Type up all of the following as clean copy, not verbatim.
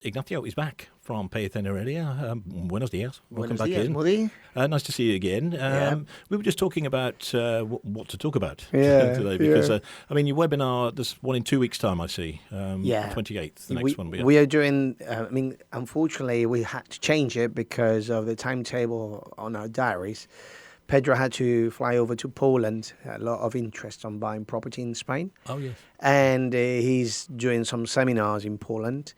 Ignacio is back from Pellicer and Heredia. Buenos dias. Welcome back in. Moody. Nice to see you again. Yeah. We were just talking about what to talk about Yeah, today because, I mean, your webinar, there's one in 2 weeks' time, I see. 28th, the next one. We are doing, unfortunately, we had to change it because of the timetable on our diaries. Pedro had to fly over to Poland, a lot of interest on buying property in Spain. Oh, yes. And he's doing some seminars in Poland.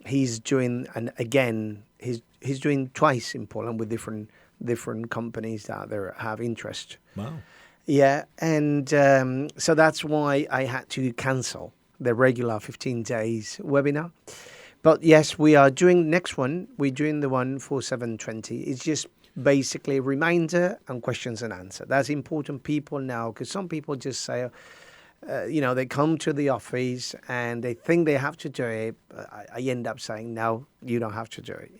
He's doing, and again, he's doing twice in Poland with different companies that there have interest. Wow. Yeah, and so that's why I had to cancel the regular 15 days webinar. But yes, we are doing next one. We're doing the one for 7:20. It's just basically a reminder and questions and answer. That's important people now, because some people just say, they come to the office and they think they have to do it. I end up saying, no, you don't have to do it,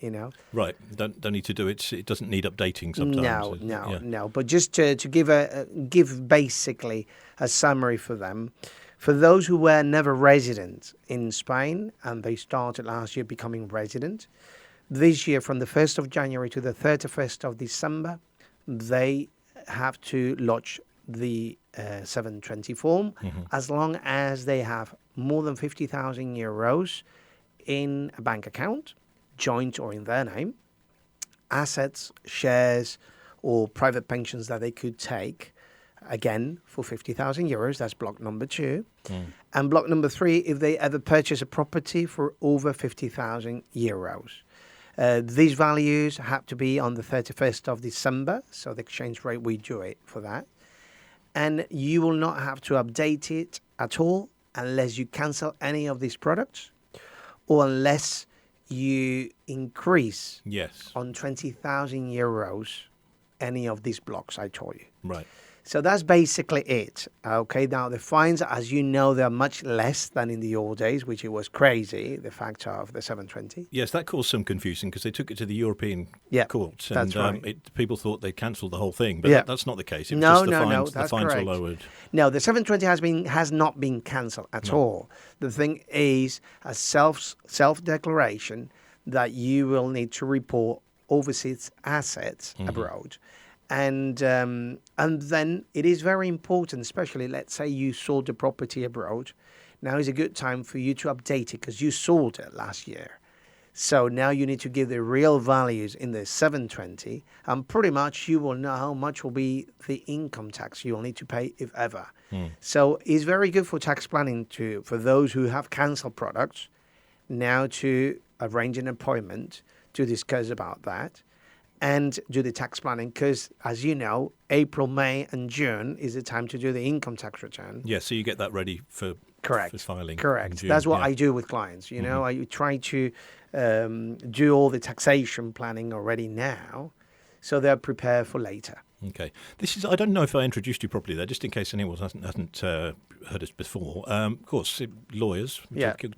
Right. Don't need to do it. It doesn't need updating sometimes. No. But just to give basically a summary for them. For those who were never resident in Spain and they started last year becoming resident, this year from the 1st of January to the 31st of December, they have to lodge the 720 form, as long as they have more than 50,000 euros in a bank account, joint or in their name, assets, shares, or private pensions that they could take, again, for 50,000 euros. That's block number 2. And block number 3, if they ever purchase a property for over 50,000 euros. These values have to be on the 31st of December, so the exchange rate, we do it for that. And you will not have to update it at all unless you cancel any of these products or unless you increase on 20,000 euros any of these blocks I told you. Right. So that's basically it. Okay, now the fines, as you know, they're much less than in the old days, which it was crazy, the factor of the 720. Yes, that caused some confusion because they took it to the European courts. And, that's right. People thought they'd cancelled the whole thing, but that's not the case. It was just the fines were lowered. No, the 720 has not been cancelled at all. The thing is a self-declaration that you will need to report overseas assets abroad. And then it is very important, especially let's say you sold the property abroad. Now is a good time for you to update it because you sold it last year. So now you need to give the real values in the 720, and pretty much you will know how much will be the income tax you will need to pay, if ever. So it's very good for tax planning for those who have cancelled products now to arrange an appointment to discuss about that. And do the tax planning because, as you know, April, May and June is the time to do the income tax return. Yeah, so you get that ready for filing. Correct. That's what I do with clients. I try to do all the taxation planning already now so they're prepared for later. Okay. I don't know if I introduced you properly there, just in case anyone hasn't heard us before. Of course, lawyers,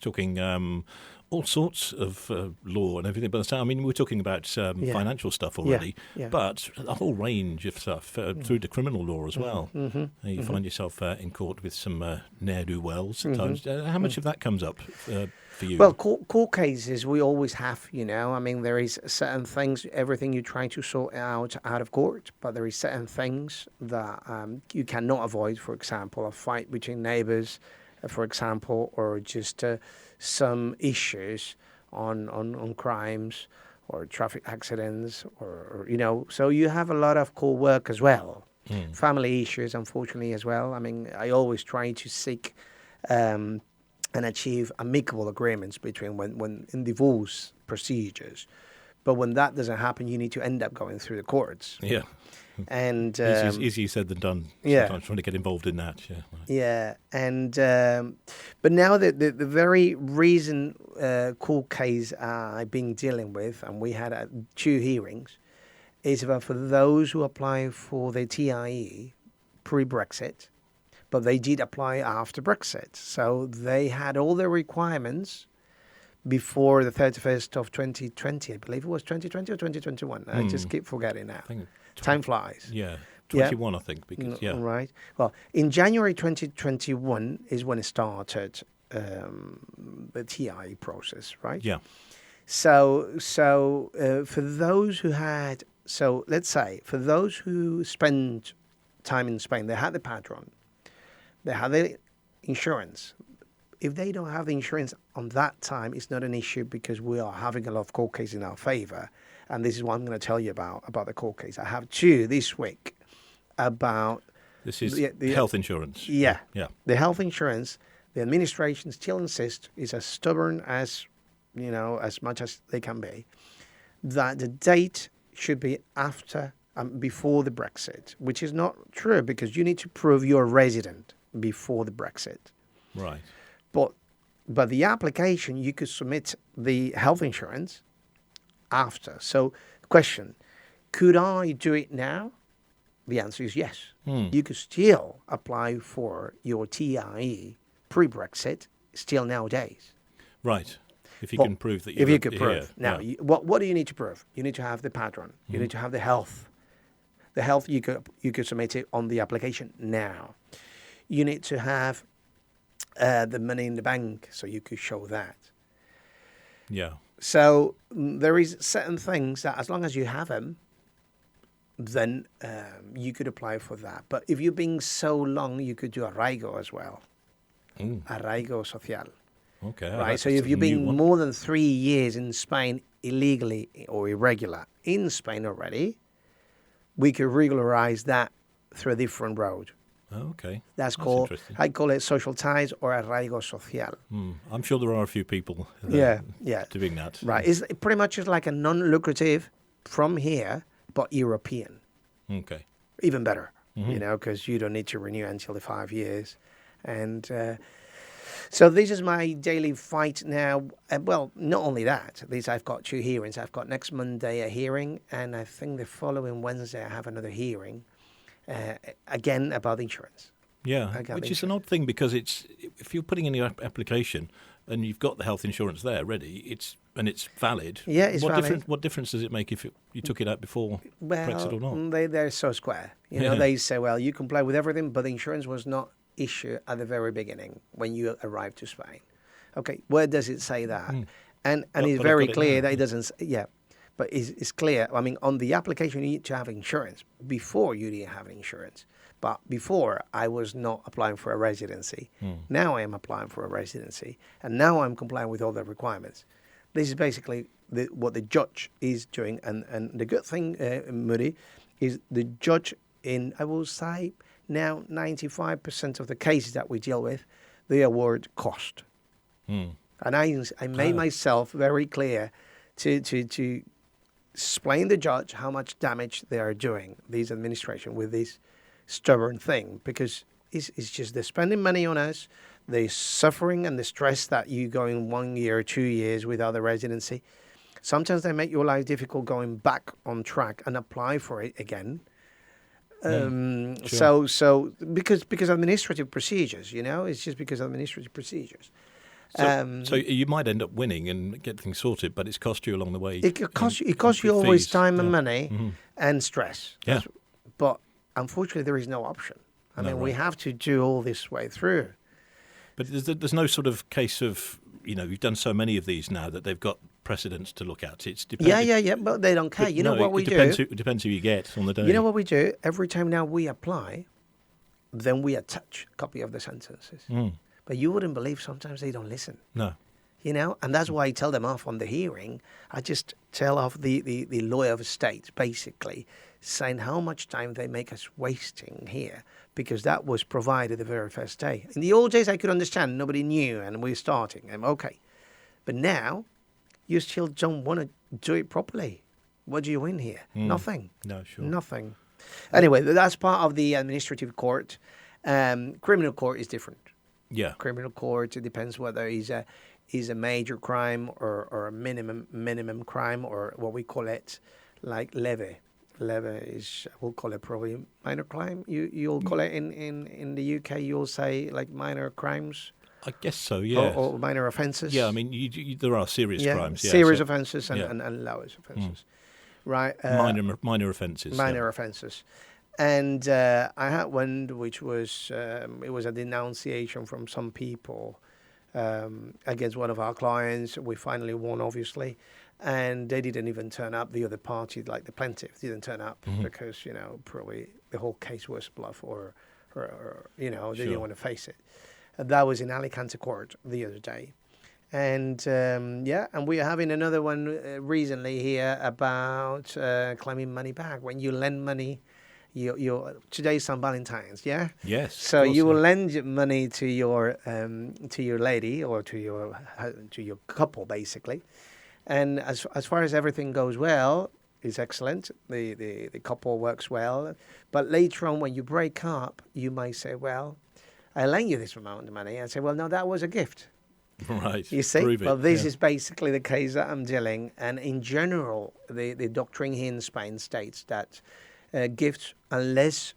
talking all sorts of law and everything. But I mean, we're talking about financial stuff already, but a whole range of stuff through to criminal law as well. You find yourself in court with some ne'er-do-wells at times. How much of that comes up for you? Well, court cases we always have, I mean, there is certain things, everything you try to sort out of court, but there is certain things that you cannot avoid. For example, a fight between neighbors, for example, or just some issues on crimes or traffic accidents or so you have a lot of court work as well. Family issues, unfortunately, as well. I mean, I always try to seek and achieve amicable agreements between when in divorce procedures. But when that doesn't happen, you need to end up going through the courts. Yeah. And easier said than done. Sometimes trying to get involved in that. And but now the very recent court case I've been dealing with, and we had 2 hearings, is about for those who apply for the TIE pre-Brexit, but they did apply after Brexit, so they had all their requirements before the 31st of 2020. I believe it was 2020 or 2021. I just keep forgetting now. Time flies. Yeah, 21, I think. Because Right. Well, in January 2021 is when it started the TI process, right? Yeah. So for those who had, so let's say for those who spent time in Spain, they had the patron, they had the insurance. If they don't have the insurance on that time, it's not an issue because we are having a lot of court cases in our favor. And this is what I'm going to tell you about the court case. I have 2 this week about... This is the health insurance. Yeah. Yeah. The health insurance, the administration still insists, is as stubborn as, as much as they can be, that the date should be after, before the Brexit, which is not true because you need to prove you're a resident before the Brexit. Right. But the application, you could submit the health insurance after. So, question, could I do it now? The answer is yes. You could still apply for your TIE pre-Brexit still nowadays. Right. If you can prove that you're If you could prove. here. Now, what do you need to prove? You need to have the patron. You need to have the health. The health, you could submit it on the application now. You need to have the money in the bank, so you could show that. Yeah. So there is certain things that as long as you have them, then you could apply for that. But if you're being so long, you could do arraigo as well. Arraigo social. Okay. Right. So if you've been more than 3 years in Spain illegally or irregular in Spain already, we could regularize that through a different road. Oh, okay. That's called, I call it social ties or arraigo social. I'm sure there are a few people doing that. Right. It's pretty much just like a non-lucrative from here, but European. Okay. Even better, because you don't need to renew until the 5 years. And so this is my daily fight now. Well, not only that, I've got 2 hearings. I've got next Monday a hearing, and I think the following Wednesday I have another hearing. Again, about insurance. Yeah, which is an odd thing because if you're putting in your application and you've got the health insurance there ready, it's valid. Yeah, it's valid. What difference does it make if you took it out before Brexit or not? They're so square. They say, well, you comply with everything, but the insurance was not issued at the very beginning when you arrived to Spain. Okay, where does it say that? And it's very clear that it doesn't. Yeah. But it's clear. I mean, on the application, you need to have insurance. Before, you didn't have insurance. But before, I was not applying for a residency. Now I am applying for a residency. And now I'm complying with all the requirements. This is basically what the judge is doing. And the good thing, Moody, is the judge I will say, now 95% of the cases that we deal with, they award cost. And I made myself very clear to explain the judge how much damage they are doing, these administration, with this stubborn thing, because it's just they're spending money on us, the suffering and the stress that you go in 1 year or 2 years without a residency. Sometimes they make your life difficult going back on track and apply for it again. Sure. So because administrative procedures, it's just because of administrative procedures. So you might end up winning and get things sorted, but it's cost you along the way. It costs you always time and money and stress. Yeah. But unfortunately, there is no option. I mean, we have to do all this way through. But there's no sort of case of, you've done so many of these now that they've got precedents to look at. It's Yeah, but they don't care. You know what we do? It depends who you get on the day. You know what we do? Every time now we apply, then we attach a copy of the sentences. But you wouldn't believe sometimes they don't listen. No. And that's why I tell them off on the hearing. I just tell off the lawyer of state, basically, saying how much time they make us wasting here, because that was provided the very first day. In the old days, I could understand. Nobody knew, and we're starting. I'm okay. But now, you still don't want to do it properly. What do you win here? Nothing. No, sure. Nothing. Anyway, that's part of the administrative court. Criminal court is different. Yeah. Criminal court, it depends whether he's a major crime or a minimum crime, or what we call it, like leve. Leve is, we'll call it probably minor crime. You'll call it in the UK, you'll say like minor crimes. I guess so, yeah. Or minor offences. Yeah, I mean, there are serious crimes. Yeah, serious offences and lowest offences. Right. Minor offences. Minor offences. And I had one which was, it was a denunciation from some people against one of our clients. We finally won, obviously, and they didn't even turn up. The other party, like the plaintiff, didn't turn up because, probably the whole case was bluff or they didn't want to face it. And that was in Alicante court the other day. And and we are having another one recently here about claiming money back. When you lend money, today's St. Valentine's, yeah? Yes. So you will lend your money to your lady or to your couple, basically. And as far as everything goes well, it's excellent. The couple works well. But later on, when you break up, you might say, well, I lent you this amount of money. And say, well, no, that was a gift. Right. You see? Prove it. Well, this is basically the case that I'm dealing. And in general, the doctrine here in Spain states that gifts, unless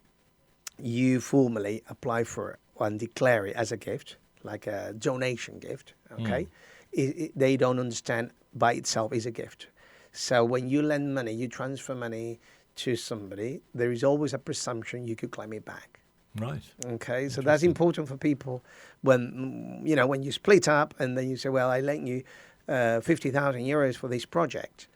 you formally apply for it and declare it as a gift, like a donation gift, okay, they don't understand by itself is a gift. So when you lend money, you transfer money to somebody, there is always a presumption you could claim it back. Right. Okay, so that's important for people when you split up and then you say, well, I lent you 50,000 euros for this project.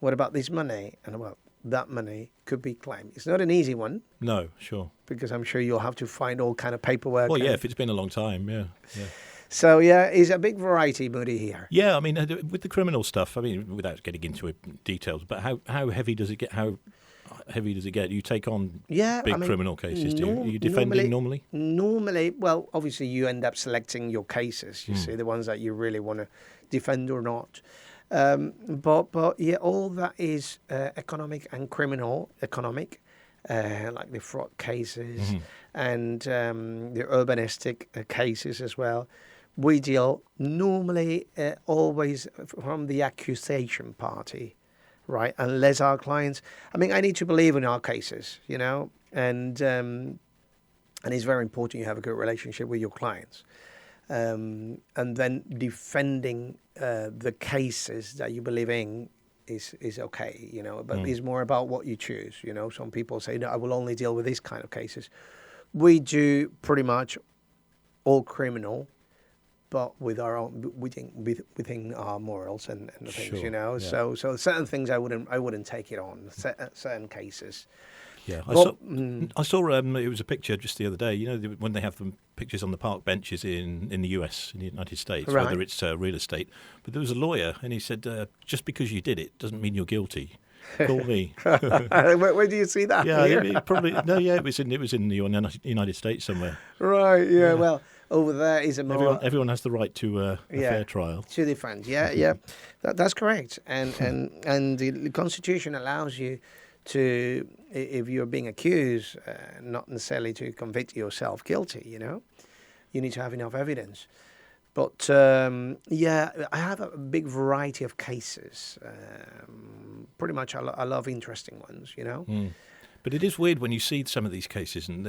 What about this money? And well, that money could be claimed. It's not an easy one. No, sure. Because I'm sure you'll have to find all kind of paperwork. Well, yeah, if it's been a long time, yeah. So, it's a big variety, Moody, here. Yeah, I mean, with the criminal stuff, I mean, without getting into details, but how heavy does it get? How heavy does it get? You take on big criminal cases, do you? Are you defending normally? Normally, well, obviously you end up selecting your cases, you see, the ones that you really want to defend or not. But yeah, all that is economic and criminal economic, like the fraud cases and the urbanistic cases as well. We deal normally always from the accusation party, right? Unless our clients, I mean, I need to believe in our cases, and it's very important you have a good relationship with your clients. And then defending the cases that you believe in is okay, but it's more about what you choose. Some people say, no, I will only deal with this kind of cases. We do pretty much all criminal, but with our own within our morals and the things, Yeah. So certain things I wouldn't take it on. Certain cases. Yeah, I saw it was a picture just the other day. When they have the pictures on the park benches in the US, in the United States, right. Whether it's real estate. But there was a lawyer, and he said, just because you did it doesn't mean you're guilty. Call me. Where do you see that? Yeah, it probably no. Yeah, it was in the United States somewhere. Right. Yeah. Well, over there is a more. Everyone has the right to a fair trial. To defend. Yeah. That's correct. And the Constitution allows you to, if you're being accused, not necessarily to convict yourself guilty. You need to have enough evidence. But I have a big variety of cases. Pretty much, I love interesting ones. But it is weird when you see some of these cases, and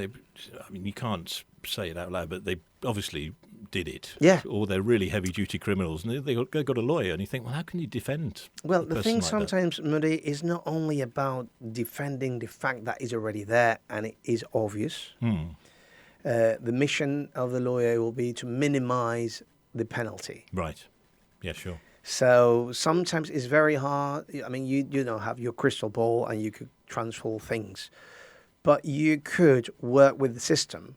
you can't say it out loud, but they obviously did it. Yeah. Or they're really heavy-duty criminals, and they've got a lawyer, and you think, well, how can you defend? Well, the thing like sometimes, Moody, is not only about defending the fact that is already there and it is obvious. The mission of the lawyer will be to minimize the penalty. Right. Yeah, sure. So sometimes it's very hard. I mean, you have your crystal ball and you could transform things, but you could work with the system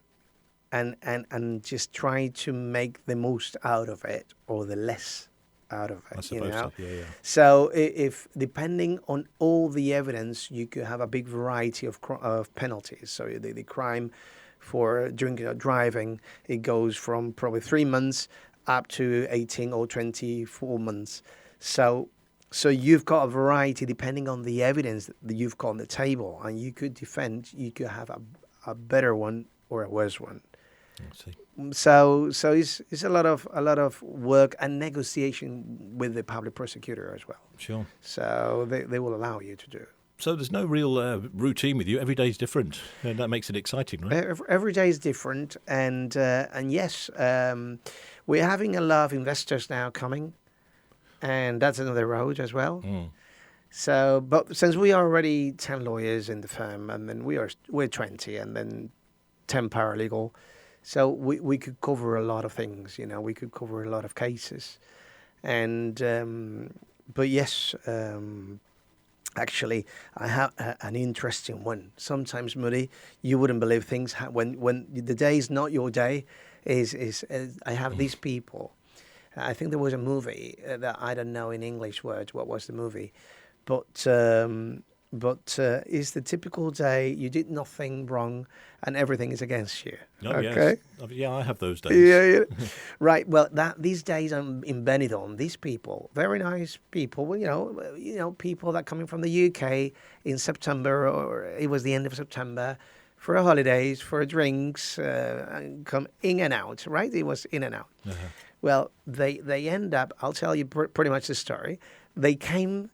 and just try to make the most out of it or the less out of it. I suppose so. Yeah. So if depending on all the evidence, you could have a big variety of penalties. So the crime for drinking or driving, it goes from probably 3 months up to 18 or 24 months. So you've got a variety depending on the evidence that you've got on the table, and you could have a better one or a worse one. I see. So it's a lot of work and negotiation with the public prosecutor as well. Sure. So they will allow you to do it. So there's no real routine with you. Every day's different, and that makes it exciting, right? Every day is different, and yes, we're having a lot of investors now coming, and that's another road as well. So, but since we are already 10 lawyers in the firm, and then we're 20, and then 10 paralegal, So we could cover a lot of things, we could cover a lot of cases. And, but yes, actually, I have an interesting one. Sometimes, Moody, you wouldn't believe things when the day is not your day. Is I have these people. I think there was a movie that I don't know in English words what was the movie, but it's the typical day you did nothing wrong and everything is against you. Oh, okay. Yes. Yeah, I have those days. Yeah. Right. Well, these days I'm in Benidorm. These people, very nice people. Well, people that coming from the UK in September, or it was the end of September, for holidays, for drinks, and come in and out. Right. It was in and out. Uh-huh. Well, they end up. I'll tell you pretty much the story. They came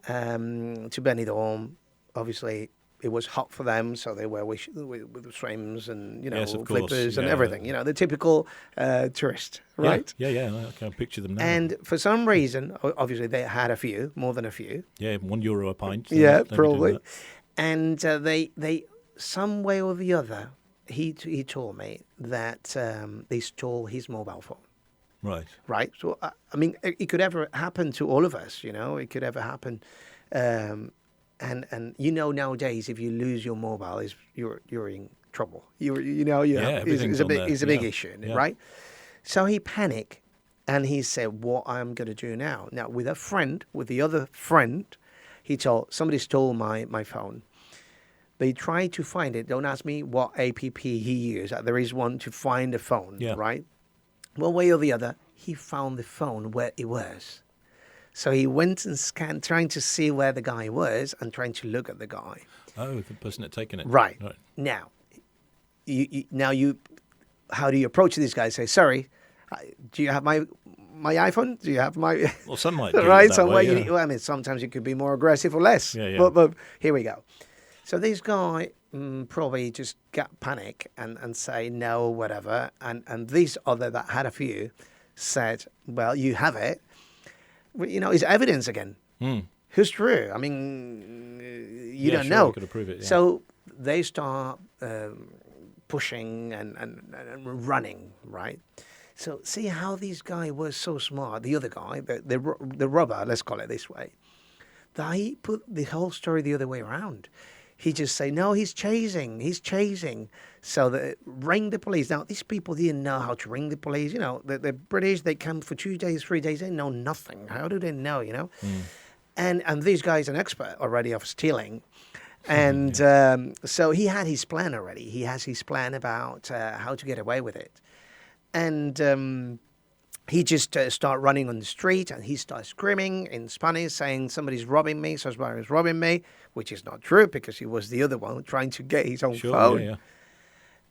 to Benidorm. Obviously, it was hot for them, so they were with swims and yes, flippers and everything. The typical tourist, right? Yeah. I can picture them now. And for some reason, obviously, they had a few, more than a few. Yeah, €1 a pint. Yeah, probably. And they some way or the other, he told me that they stole his mobile phone. Right. So, I mean, it could ever happen to all of us, It could ever happen. And nowadays, if you lose your mobile, you're in trouble. It's a big issue, right? So he panicked and he said, what I'm going to do now. Now, with the other friend, he told, somebody stole my phone. They tried to find it. Don't ask me what app he used. There is one to find the phone, right? One way or the other, he found the phone where it was. So he went and scanned, trying to see where the guy was and trying to look at the guy. Oh, the person had taken it. Right. Now, how do you approach this guy? Say, sorry, do you have my iPhone? Do you have my... Well, some might do right? It that way, sometimes it could be more aggressive or less. Yeah. But here we go. So this guy probably just got panic and say no, whatever. And this other that had a few said, well, you have it. It's evidence again. Who's true? I mean, you don't know. You could prove it, So they start pushing and running, right? So see how this guy was so smart. The other guy, the robber, let's call it this way, that he put the whole story the other way around. He just say, no, he's chasing. So they ring the police. Now, these people didn't know how to ring the police. The British, they come for 2 days, 3 days. They know nothing. How do they know, And this guy's an expert already of stealing. And so he had his plan already. He has his plan about how to get away with it. And he just started running on the street and he started screaming in Spanish, saying somebody's robbing me, somebody's robbing me, which is not true because he was the other one trying to get his own phone. Yeah.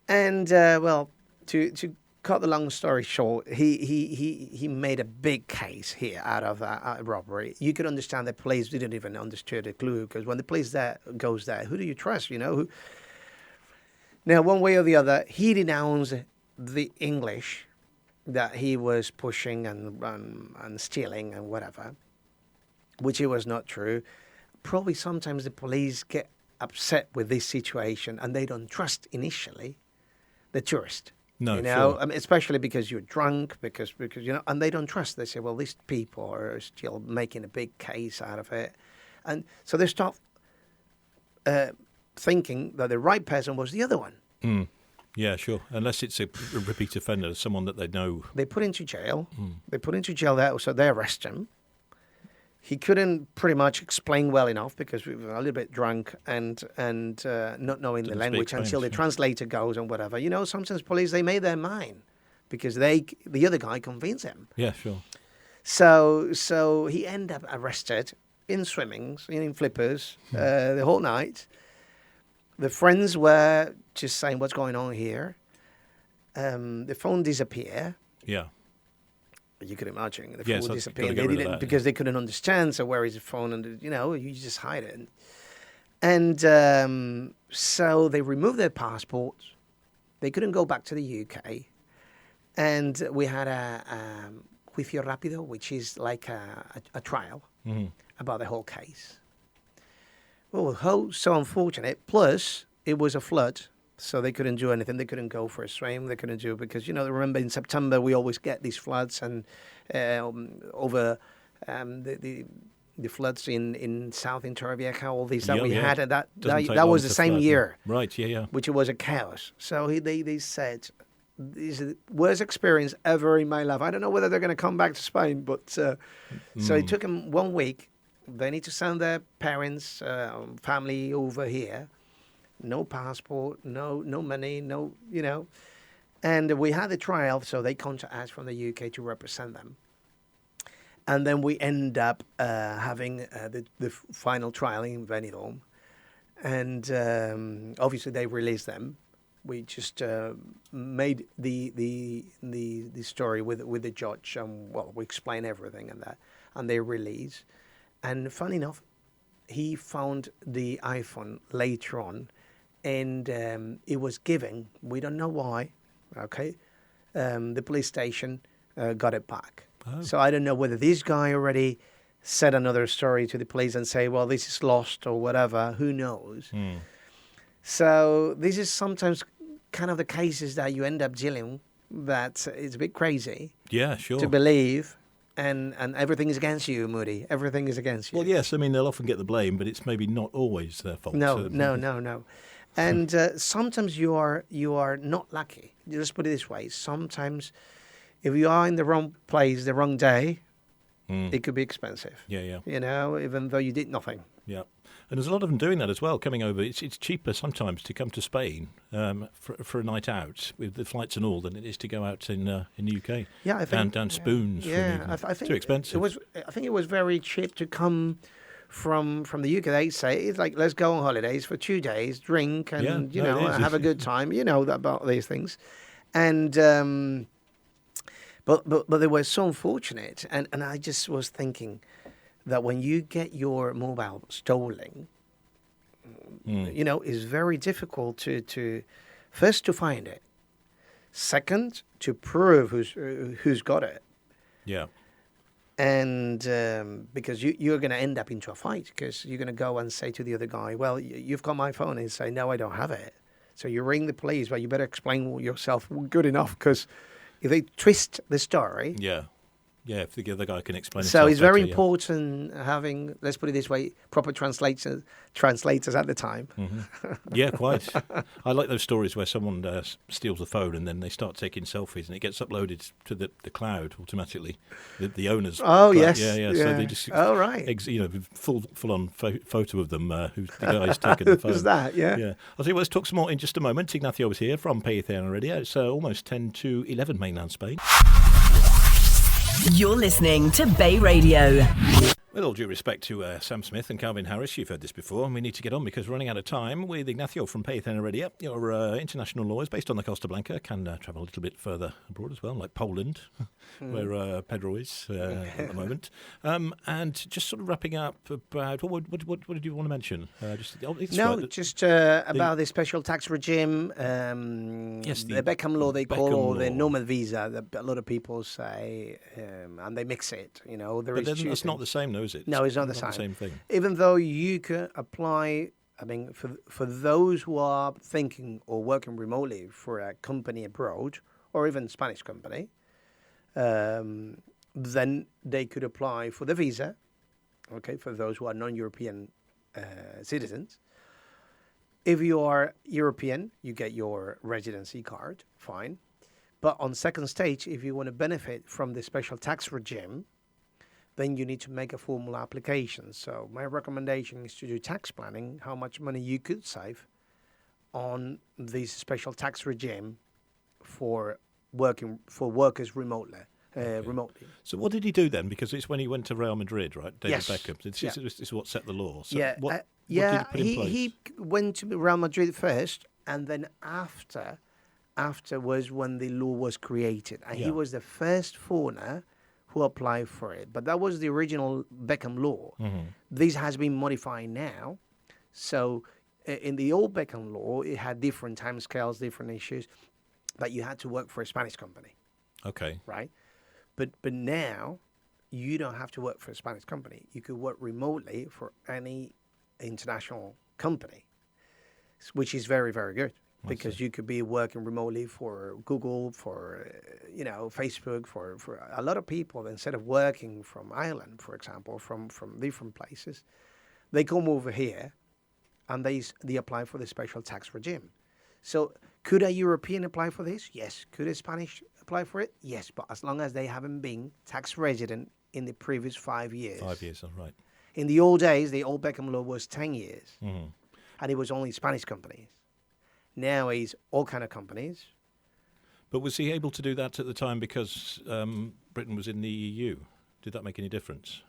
And, to cut the long story short, he made a big case here out of that robbery. You could understand the police didn't even understand the clue because when the police goes there, who do you trust, Now, one way or the other, he denounced the English that he was pushing and stealing and whatever, which it was not true. Probably sometimes the police get upset with this situation and they don't trust initially the tourist. No, sure. Sure. I mean, especially because you're drunk, because and they don't trust. They say, well, these people are still making a big case out of it, and so they start thinking that the right person was the other one. Yeah, sure. Unless it's a repeat offender, someone that they know. They put into jail. They put into jail there, so they arrest him. He couldn't pretty much explain well enough because we were a little bit drunk and not knowing the language until the translator goes and whatever. Sometimes police, they made their mind because the other guy convinced him. Yeah, sure. So he ended up arrested in swimmings, in flippers, the whole night. The friends were just saying, what's going on here? The phone disappeared. Yeah. You could imagine the phone so disappeared. They didn't because they couldn't understand. So where is the phone? And you just hide it. And so they removed their passports. They couldn't go back to the UK. And we had a juicio rápido, which is like a trial about the whole case. Well, so unfortunate. Plus, it was a flood, So they couldn't do anything. They couldn't go for a swim. They couldn't do because remember in September we always get these floods and over the floods in South Torrevieja, all these that we had, and that was the same year, right? Yeah. Which was a chaos. So they said, "This is the worst experience ever in my life." I don't know whether they're going to come back to Spain, but so it took them 1 week. They need to send their parents, family over here. No passport, no money, no, And we had a trial, so they contact us from the UK to represent them. And then we end up having the final trial in Benidorm. And obviously they released them. We just made the story with the judge, and we explain everything and that. And they release. And funny enough, he found the iPhone later on. And it was given, we don't know why, okay? The police station got it back. Oh. So I don't know whether this guy already said another story to the police and say, well, this is lost or whatever, who knows? So this is sometimes kind of the cases that you end up dealing that it's a bit crazy. Yeah, sure. To believe. And everything is against you, Moody. Everything is against you. Well, yes, I mean, they'll often get the blame, but it's maybe not always their fault. No. And sometimes you are not lucky. Let's put it this way. Sometimes if you are in the wrong place, the wrong day, it could be expensive. Yeah. Even though you did nothing. Yeah. And there's a lot of them doing that as well, coming over. It's cheaper sometimes to come to Spain for a night out with the flights and all than it is to go out in the UK. Yeah, I think down Spoons. Yeah, I think too expensive. I think it was very cheap to come from the UK. They say it's like, let's go on holidays for 2 days, drink and have a good time. You know about these things, and but they were so unfortunate, and I just was thinking that when you get your mobile stolen, it's very difficult to first to find it, second to prove who's got it. Yeah. And because you're going to end up into a fight because you're going to go and say to the other guy, well, you've got my phone, and say, no, I don't have it. So you ring the police, but you better explain yourself good enough because if they twist the story... Yeah, if the other guy can explain it. So it's very important having, let's put it this way, proper translators at the time. Mm-hmm. Yeah, quite. I like those stories where someone steals the phone and then they start taking selfies and it gets uploaded to the cloud automatically. The owners. Oh, cloud. yes. Yeah. So they just, right. Full-on photo of them who the guy's taken the phone. Who's that? Yeah. I'll tell you what, let's talk some more in just a moment. Ignacio was here from Pellicer and Heredia. It's almost 10 to 11 mainland Spain. You're listening to Bay Radio. With all due respect to Sam Smith and Calvin Harris, you've heard this before, and we need to get on because we're running out of time with Ignacio from Pellicer and Heredia. Your international lawyers based on the Costa Blanca can travel a little bit further abroad as well, like Poland, where Pedro is at the moment. And just sort of wrapping up about, what did you want to mention? About the special tax regime, the Beckham law they call, or the nomad visa that a lot of people say, and they mix it, But then that's not the same, though, is it? No, it's not the same thing. Even though you could apply, for those who are thinking or working remotely for a company abroad, or even Spanish company, then they could apply for the visa, for those who are non-European citizens. If you are European, you get your residency card, fine. But on second stage, if you want to benefit from the special tax regime, then you need to make a formal application. So my recommendation is to do tax planning, how much money you could save on this special tax regime for workers remotely. So what did he do then? Because it's when he went to Real Madrid, right? David Beckham. This is what set the law. So what did he put in place? He went to Real Madrid first, and then after was when the law was created. And he was the first foreigner who applied for it. But that was the original Beckham law. Mm-hmm. This has been modified now. So in the old Beckham law, it had different timescales, different issues, but you had to work for a Spanish company. Okay. Right? But now, you don't have to work for a Spanish company. You could work remotely for any international company, which is very, very good. because you could be working remotely for Google, for Facebook, for a lot of people. Instead of working from Ireland, for example, from different places, they come over here and they apply for the special tax regime. So could a European apply for this? Yes. Could a Spanish apply for it? Yes, but as long as they haven't been tax resident in the previous 5 years. 5 years, all right. In the old days, the old Beckham law was 10 years, and it was only Spanish companies. Now it's all kind of companies. But was he able to do that at the time because Britain was in the EU? Did that make any difference?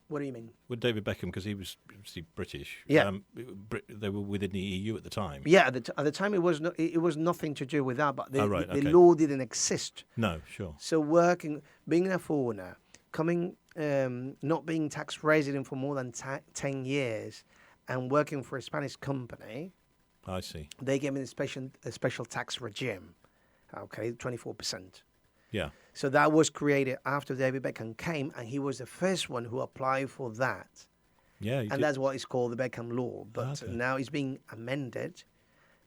What do you mean? With David Beckham, because he was obviously British. Yeah. They were within the EU at the time. Yeah, at the time it was nothing to do with that, but the law didn't exist. No, sure. So being a foreigner, not being tax resident for more than 10 years and working for a Spanish company, I see. they gave me a special tax regime, 24%. Yeah. So that was created after David Beckham came, and he was the first one who applied for that. Yeah. And that's what is called the Beckham law. But now it's being amended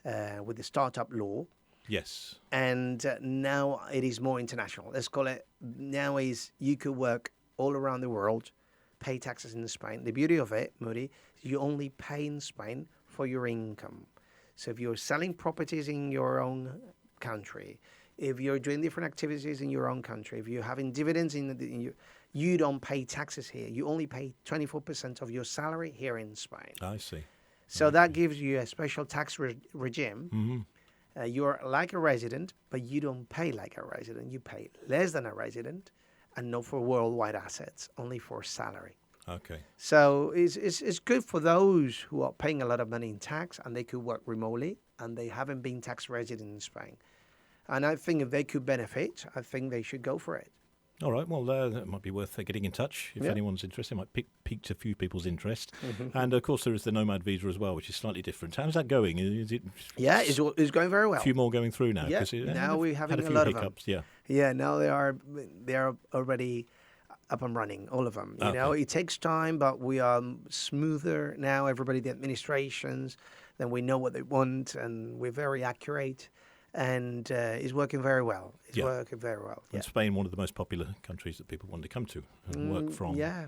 with the startup law. Yes. And now it is more international. Let's call it, now is you could work all around the world, pay taxes in Spain. The beauty of it, Moody, is you only pay in Spain for your income. So if you're selling properties in your own country, if you're doing different activities in your own country, if you're having dividends you don't pay taxes here. You only pay 24% of your salary here in Spain. I see. So that gives you a special tax regime. Mm-hmm. You're like a resident, but you don't pay like a resident. You pay less than a resident, and not for worldwide assets, only for salary. Okay. So it's good for those who are paying a lot of money in tax and they could work remotely and they haven't been tax resident in Spain. And I think if they could benefit, I think they should go for it. All right. Well, that might be worth getting in touch if anyone's interested. It might pique a few people's interest. And, of course, there is the Nomad visa as well, which is slightly different. How's that going? Is it? Yeah, it's going very well. A few more going through now. Yeah, now we're having a lot hiccups, of them. Yeah, now they are already up and running, all of them. You know, it takes time, but we are smoother now. Everybody, the administrations, then we know what they want, and we're very accurate. And it's working very well. It's working very well. And Spain, one of the most popular countries that people want to come to and work from. Yeah.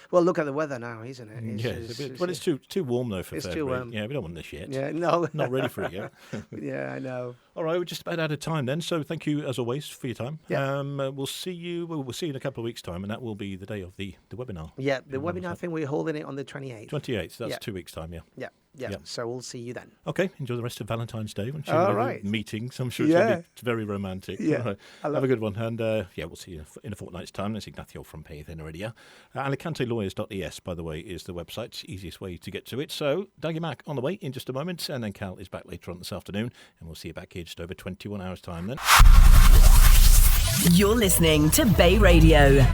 Well, look at the weather now, isn't it? It's too warm, though, for February. Too warm. Yeah, we don't want this yet. Yeah, no. Not ready for it yet. Yeah, I know. All right, we're just about out of time then. So thank you, as always, for your time. Yeah. We'll see you in a couple of weeks' time, and that will be the day of the webinar. Yeah, the webinar thing, we're holding it on the 28th. 28th, that's 2 weeks' time, yeah. Yeah. So we'll see you then. Okay, enjoy the rest of Valentine's Day. All right. Meetings, I'm sure it's very romantic. Yeah. All right. Have a good one. And we'll see you in a fortnight's time. That's Ignacio from Pellicer and Heredia. AlicanteLawyers.es, by the way, is the website. Easiest way to get to it. So, Dougie Mac on the way in just a moment. And then Cal is back later on this afternoon. And we'll see you back here just over 21 hours' time then. You're listening to Bay Radio.